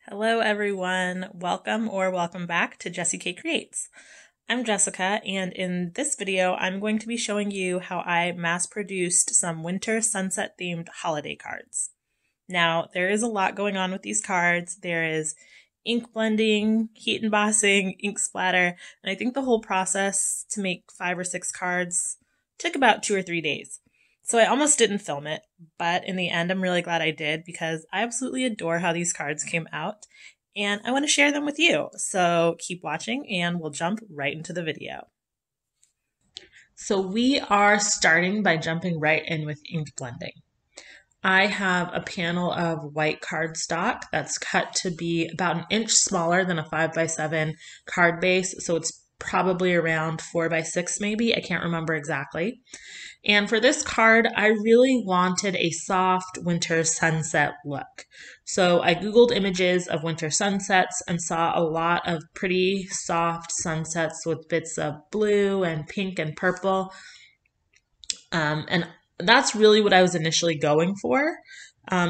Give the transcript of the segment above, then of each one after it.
Hello everyone, welcome back to Jessie K Creates. I'm Jessica, and in this video I'm going to be showing you how I mass-produced some winter sunset themed holiday cards. Now there is a lot going on with these cards. There is ink blending, heat embossing, ink splatter, and I think the whole process to make 5 or 6 cards took about 2 or 3 days. So I almost didn't film it, but in the end, I'm really glad I did because I absolutely adore how these cards came out and I want to share them with you. So keep watching and we'll jump right into the video. So we are starting by jumping right in with ink blending. I have a panel of white cardstock that's cut to be about an inch smaller than a 5x7 card base. So it's probably around 4x6 maybe. I can't remember exactly. And for this card, I really wanted a soft winter sunset look. So I Googled images of winter sunsets and saw a lot of pretty soft sunsets with bits of blue and pink and purple. And that's really what I was initially going for.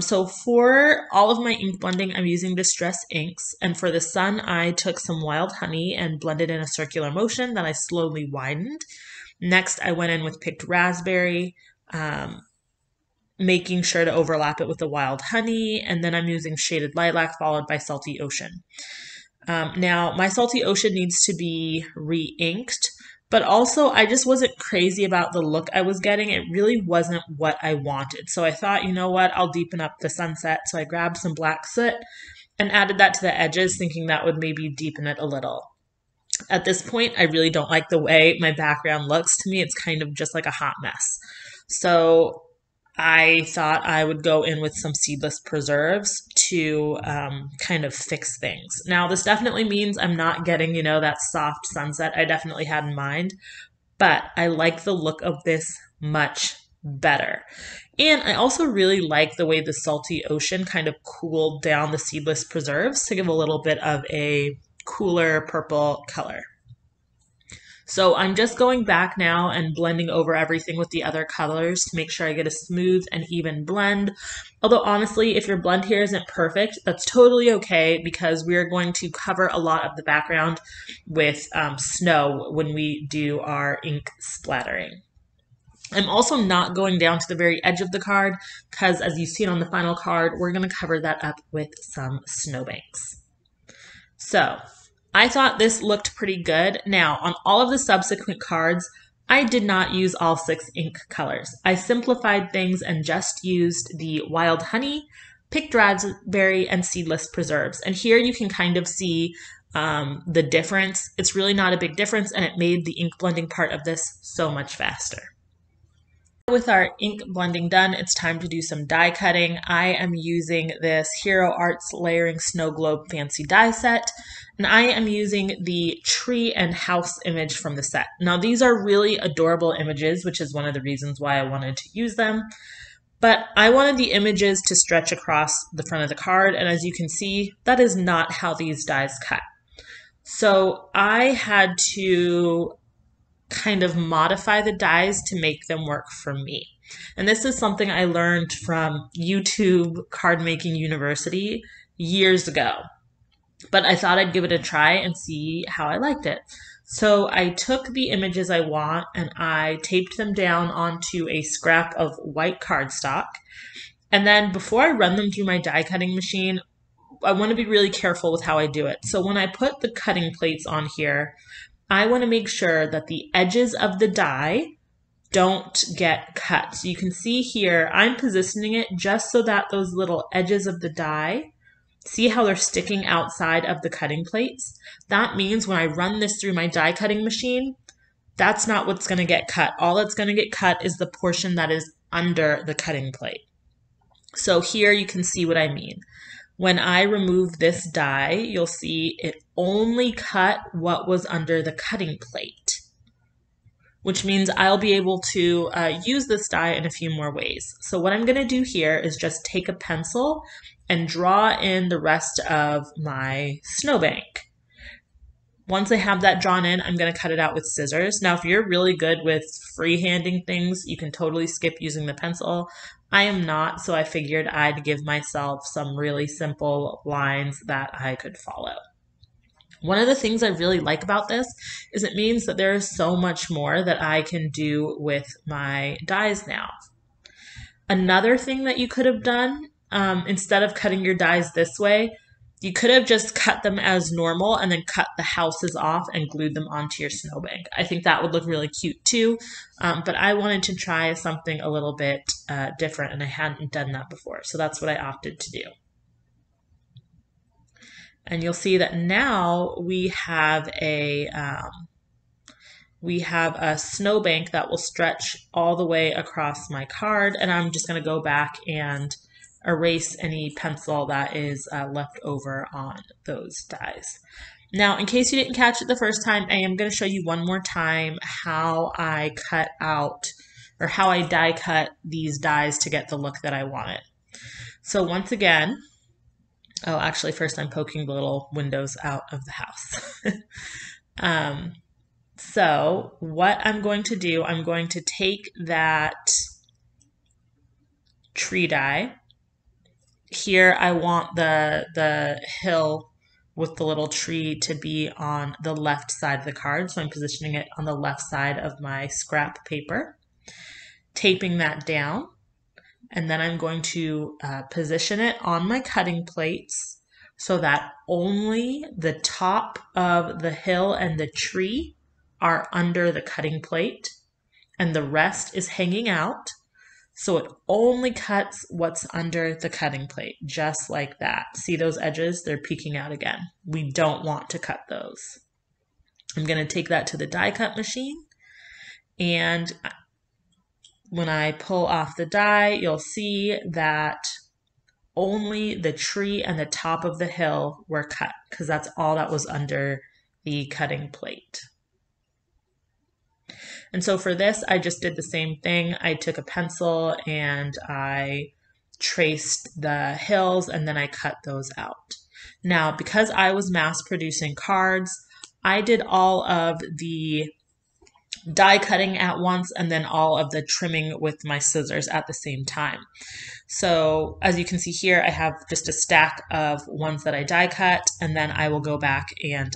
So for all of my ink blending, I'm using Distress inks. And for the sun, I took some wild honey and blended in a circular motion that I slowly widened. Next, I went in with picked raspberry, making sure to overlap it with the wild honey. And then I'm using shaded lilac followed by salty ocean. Now, my salty ocean needs to be re-inked. But also, I just wasn't crazy about the look I was getting. It really wasn't what I wanted. So I thought, you know what, I'll deepen up the sunset. So I grabbed some black soot and added that to the edges, thinking that would maybe deepen it a little. At this point, I really don't like the way my background looks. To me, it's kind of just like a hot mess. So I thought I would go in with some seedless preserves to kind of fix things. Now, this definitely means I'm not getting, that soft sunset I definitely had in mind, but I like the look of this much better. And I also really like the way the salty ocean kind of cooled down the seedless preserves to give a little bit of a cooler purple color. So I'm just going back now and blending over everything with the other colors to make sure I get a smooth and even blend. Although honestly, if your blend here isn't perfect, that's totally okay because we're going to cover a lot of the background with snow when we do our ink splattering. I'm also not going down to the very edge of the card because as you've seen on the final card, we're going to cover that up with some snowbanks. So I thought this looked pretty good. Now, on all of the subsequent cards, I did not use all 6 ink colors. I simplified things and just used the wild honey, picked raspberry, and seedless preserves. And here you can kind of see the difference. It's really not a big difference, and it made the ink blending part of this so much faster. With our ink blending done, it's time to do some die cutting. I am using this Hero Arts Layering Snow Globe Fancy die set, and I am using the tree and house image from the set. Now, these are really adorable images, which is one of the reasons why I wanted to use them, but I wanted the images to stretch across the front of the card, and as you can see, that is not how these dies cut. So I had to kind of modify the dies to make them work for me. And this is something I learned from YouTube Card Making University years ago. But I thought I'd give it a try and see how I liked it. So I took the images I want and I taped them down onto a scrap of white cardstock. And then before I run them through my die cutting machine, I want to be really careful with how I do it. So when I put the cutting plates on here, I want to make sure that the edges of the die don't get cut. So you can see here, I'm positioning it just so that those little edges of the die, see how they're sticking outside of the cutting plates? That means when I run this through my die cutting machine, that's not what's going to get cut. All that's going to get cut is the portion that is under the cutting plate. So here you can see what I mean. When I remove this die, you'll see it only cut what was under the cutting plate, which means I'll be able to use this die in a few more ways. So what I'm going to do here is just take a pencil and draw in the rest of my snowbank. Once I have that drawn in, I'm going to cut it out with scissors. Now, if you're really good with freehanding things, you can totally skip using the pencil. I am not, so I figured I'd give myself some really simple lines that I could follow. One of the things I really like about this is it means that there is so much more that I can do with my dies now. Another thing that you could have done, instead of cutting your dies this way, you could have just cut them as normal and then cut the houses off and glued them onto your snowbank. I think that would look really cute too, but I wanted to try something a little bit different, and I hadn't done that before, so that's what I opted to do. And you'll see that now we have a snowbank that will stretch all the way across my card, and I'm just going to go back and erase any pencil that is left over on those dies. Now, in case you didn't catch it the first time, I am going to show you one more time how I cut out, or how I die cut these dies to get the look that I wanted. So once again, oh, actually, first I'm poking the little windows out of the house. So what I'm going to do, I'm going to take that tree die. Here I want the hill with the little tree to be on the left side of the card, so I'm positioning it on the left side of my scrap paper, taping that down, and then I'm going to position it on my cutting plates so that only the top of the hill and the tree are under the cutting plate and the rest is hanging out. So it only cuts what's under the cutting plate, just like that. See those edges? They're peeking out again. We don't want to cut those. I'm going to take that to the die cut machine, and when I pull off the die, you'll see that only the tree and the top of the hill were cut, because that's all that was under the cutting plate. And so for this, I just did the same thing. I took a pencil and I traced the hills, and then I cut those out. Now, because I was mass producing cards, I did all of the die cutting at once and then all of the trimming with my scissors at the same time. So as you can see here, I have just a stack of ones that I die cut, and then I will go back and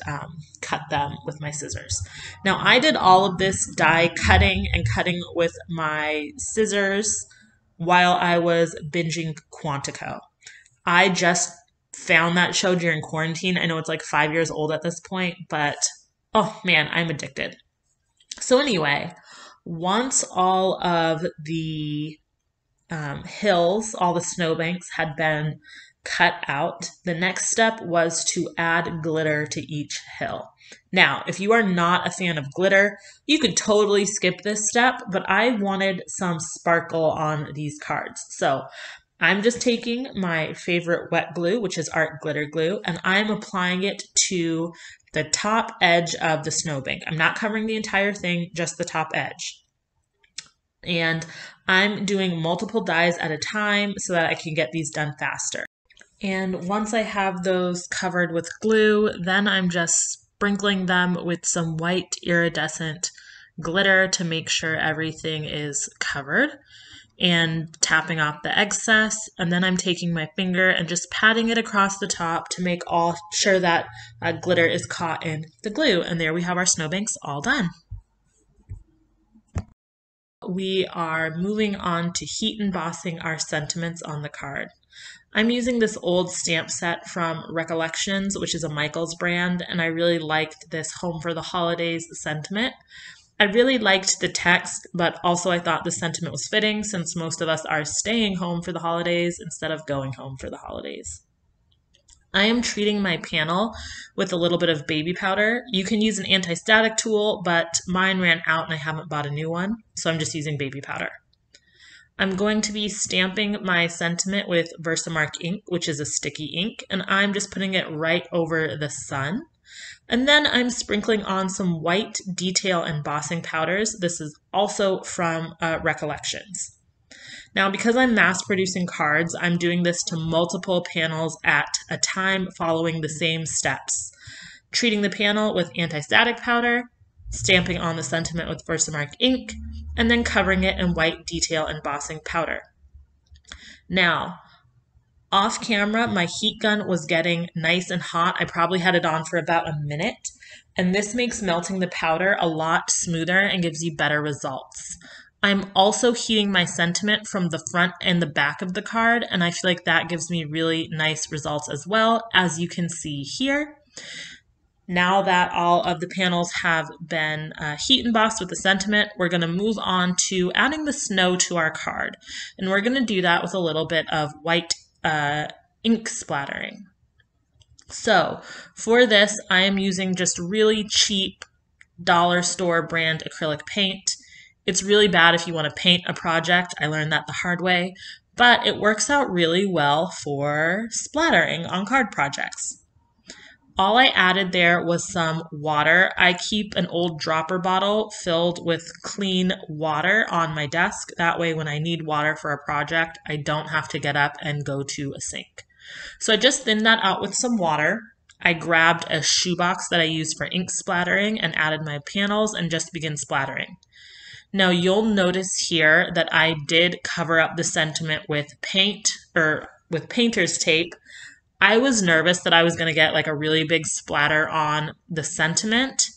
cut them with my scissors. Now I did all of this die cutting and cutting with my scissors while I was binging Quantico. I just found that show during quarantine. I know it's like 5 years old at this point, but oh man, I'm addicted. So anyway, once all of the hills, all the snowbanks had been cut out, the next step was to add glitter to each hill. Now, if you are not a fan of glitter, you could totally skip this step, but I wanted some sparkle on these cards. So I'm just taking my favorite wet glue, which is Art Glitter Glue, and I'm applying it to the top edge of the snowbank. I'm not covering the entire thing, just the top edge. And I'm doing multiple dies at a time so that I can get these done faster. And once I have those covered with glue, then I'm just sprinkling them with some white iridescent glitter to make sure everything is covered, and tapping off the excess. And then I'm taking my finger and just patting it across the top to make sure that glitter is caught in the glue. And there we have our snowbanks all done. We are moving on to heat embossing our sentiments on the card. I'm using this old stamp set from Recollections, which is a Michaels brand, and I really liked this Home for the Holidays sentiment. I really liked the text, but also I thought the sentiment was fitting since most of us are staying home for the holidays instead of going home for the holidays. I am treating my panel with a little bit of baby powder. You can use an anti-static tool, but mine ran out and I haven't bought a new one, so I'm just using baby powder. I'm going to be stamping my sentiment with VersaMark ink, which is a sticky ink, and I'm just putting it right over the sun. And then I'm sprinkling on some white detail embossing powders. This is also from Recollections. Now, because I'm mass producing cards, I'm doing this to multiple panels at a time following the same steps. Treating the panel with anti-static powder, stamping on the sentiment with VersaMark ink, and then covering it in white detail embossing powder. Now, off camera, my heat gun was getting nice and hot. I probably had it on for about a minute, and this makes melting the powder a lot smoother and gives you better results. I'm also heating my sentiment from the front and the back of the card, and I feel like that gives me really nice results as well, as you can see here. Now that all of the panels have been heat embossed with the sentiment, we're going to move on to adding the snow to our card. And we're going to do that with a little bit of white ink splattering. So for this, I am using just really cheap dollar store brand acrylic paint. It's really bad if you want to paint a project. I learned that the hard way, but it works out really well for splattering on card projects. All I added there was some water. I keep an old dropper bottle filled with clean water on my desk. That way, when I need water for a project, I don't have to get up and go to a sink. So I just thinned that out with some water. I grabbed a shoebox that I used for ink splattering and added my panels and just began splattering. Now you'll notice here that I did cover up the sentiment with paint or with painter's tape. I was nervous that I was going to get like a really big splatter on the sentiment,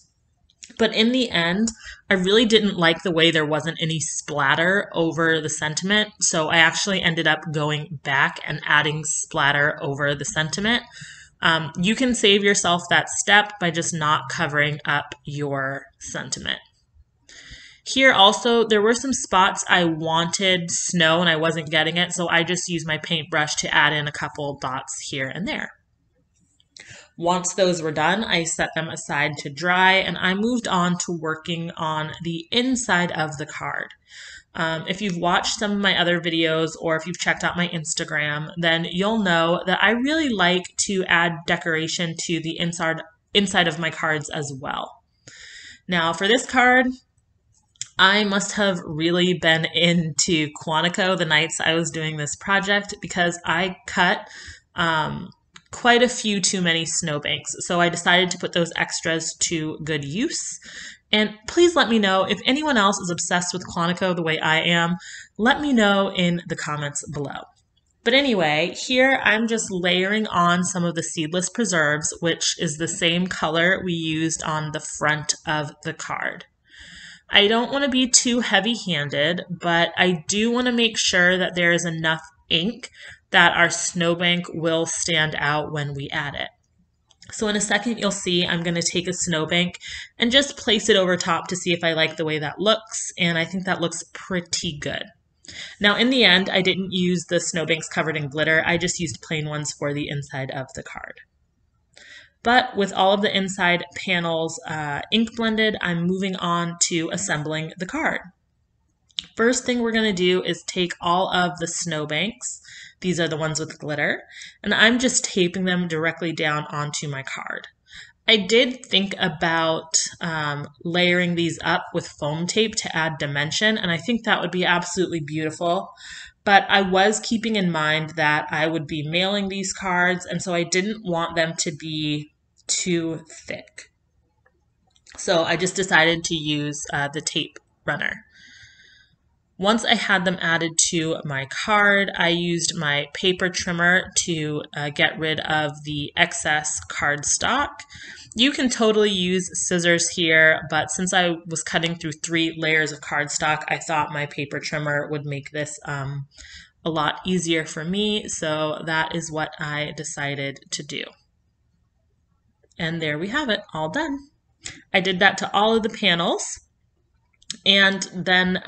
but in the end, I really didn't like the way there wasn't any splatter over the sentiment, so I actually ended up going back and adding splatter over the sentiment. You can save yourself that step by just not covering up your sentiment. Here also, there were some spots I wanted snow and I wasn't getting it, so I just used my paintbrush to add in a couple dots here and there. Once those were done, I set them aside to dry and I moved on to working on the inside of the card. If you've watched some of my other videos or if you've checked out my Instagram, then you'll know that I really like to add decoration to the inside of my cards as well. Now for this card, I must have really been into Quantico the nights I was doing this project because I cut quite a few too many snowbanks. So I decided to put those extras to good use. And please let me know if anyone else is obsessed with Quantico the way I am. Let me know in the comments below. But anyway, here I'm just layering on some of the Seedless preserves, which is the same color we used on the front of the card. I don't want to be too heavy-handed, but I do want to make sure that there is enough ink that our snowbank will stand out when we add it. So in a second, you'll see I'm going to take a snowbank and just place it over top to see if I like the way that looks, and I think that looks pretty good. Now in the end, I didn't use the snowbanks covered in glitter, I just used plain ones for the inside of the card. But with all of the inside panels ink blended, I'm moving on to assembling the card. First thing we're going to do is take all of the snowbanks. These are the ones with glitter, and I'm just taping them directly down onto my card. I did think about layering these up with foam tape to add dimension, and I think that would be absolutely beautiful. But I was keeping in mind that I would be mailing these cards, and so I didn't want them to be too thick. So I just decided to use the tape runner. Once I had them added to my card, I used my paper trimmer to get rid of the excess cardstock. You can totally use scissors here, but since I was cutting through 3 layers of cardstock, I thought my paper trimmer would make this a lot easier for me, so that is what I decided to do. And there we have it, all done. I did that to all of the panels. And then,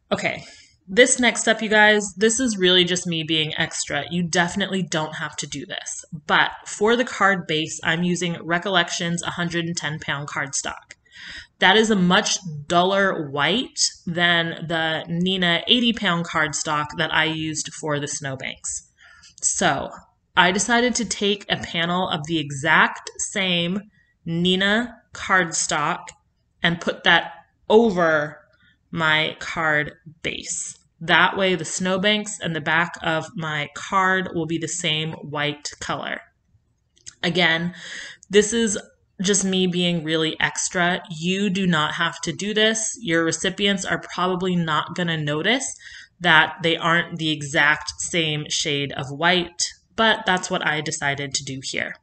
okay, this next step, you guys, this is really just me being extra. You definitely don't have to do this. But for the card base, I'm using Recollections 110-pound cardstock. That is a much duller white than the Neenah 80-pound cardstock that I used for the snowbanks. So I decided to take a panel of the exact same Neenah cardstock and put that over my card base. That way the snowbanks and the back of my card will be the same white color. Again, this is just me being really extra. You do not have to do this. Your recipients are probably not going to notice that they aren't the exact same shade of white, but that's what I decided to do here.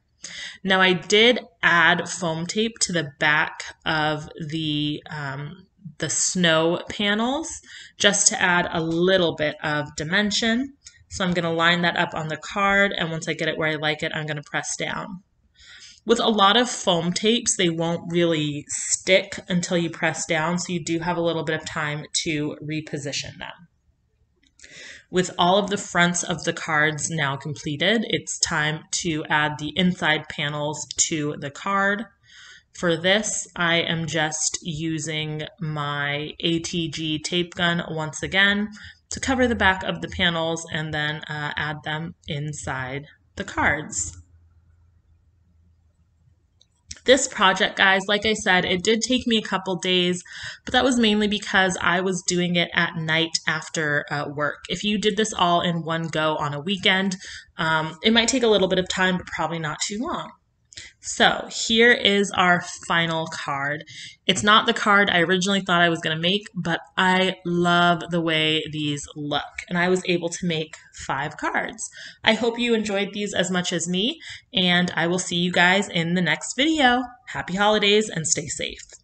Now I did add foam tape to the back of the snow panels just to add a little bit of dimension. So I'm going to line that up on the card, and once I get it where I like it, I'm going to press down. With a lot of foam tapes, they won't really stick until you press down, so you do have a little bit of time to reposition them. With all of the fronts of the cards now completed, it's time to add the inside panels to the card. For this, I am just using my ATG tape gun once again to cover the back of the panels and then add them inside the cards. This project, guys, like I said, it did take me a couple days, but that was mainly because I was doing it at night after work. If you did this all in one go on a weekend, it might take a little bit of time, but probably not too long. So here is our final card. It's not the card I originally thought I was going to make, but I love the way these look, and I was able to make 5 cards. I hope you enjoyed these as much as me, and I will see you guys in the next video. Happy holidays and stay safe.